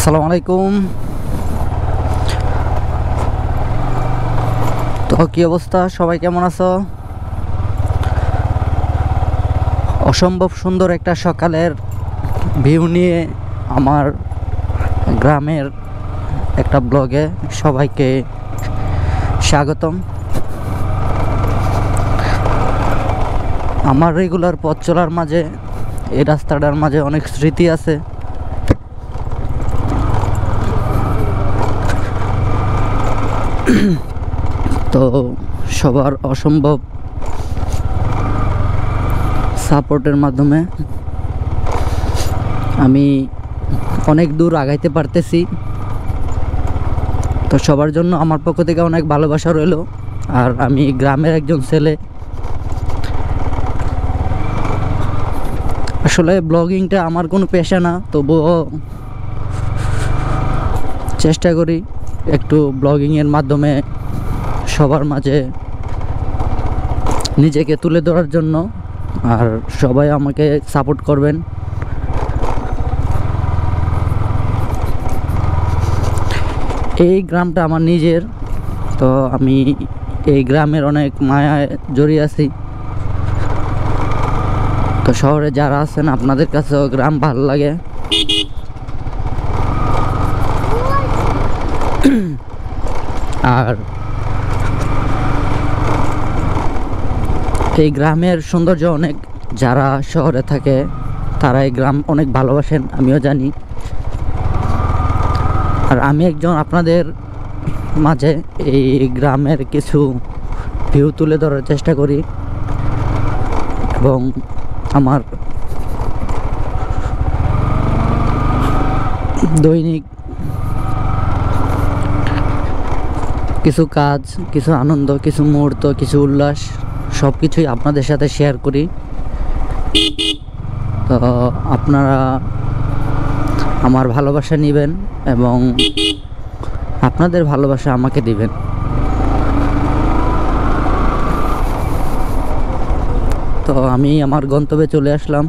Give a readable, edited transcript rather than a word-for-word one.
আসসালামু আলাইকুম। তো কি অবস্থা, সবাই কেমন আছো? অসম্ভব সুন্দর একটা সকালের ভিউ নিয়ে আমার গ্রামের একটা ব্লগে সবাইকে স্বাগতম। আমার রেগুলার পথ চলার মাঝে এই রাস্তাটার মাঝে অনেক স্মৃতি আছে। তো সবার অসম্ভব সাপোর্টের মাধ্যমে আমি অনেক দূর আগাইতে পারতেছি। তো সবার জন্য আমার পক্ষ থেকে অনেক ভালোবাসা রইল। আর আমি গ্রামের একজন ছেলে, আসলে ব্লগিংটা আমার কোনো পেশা না, তবুও চেষ্টা করি একটু ব্লগিংয়ের মাধ্যমে সবার মাঝে নিজেকে তুলে ধরার জন্য। আর সবাই আমাকে সাপোর্ট করবেন। এই গ্রামটা আমার নিজের, তো আমি এই গ্রামের অনেক মায়ায় জড়িয়ে আছি। তো শহরে যারা আছেন আপনাদের কাছেও গ্রাম ভালো লাগে। আর এই গ্রামের সৌন্দর্য অনেক, যারা শহরে থাকে তারা এই গ্রাম অনেক ভালোবাসেন, আমিও জানি। আর আমি একজন আপনাদের মাঝে এই গ্রামের কিছু ভিউ তুলে ধরার চেষ্টা করি এবং আমার দৈনিক কিছু কাজ, কিছু আনন্দ, কিছু মুহূর্ত, কিছু উল্লাস সব কিছুই আপনাদের সাথে শেয়ার করি। তো আপনারা আমার ভালোবাসা নেবেন এবং আপনাদের ভালোবাসা আমাকে দিবেন। তো আমি আমার গন্তব্যে চলে আসলাম।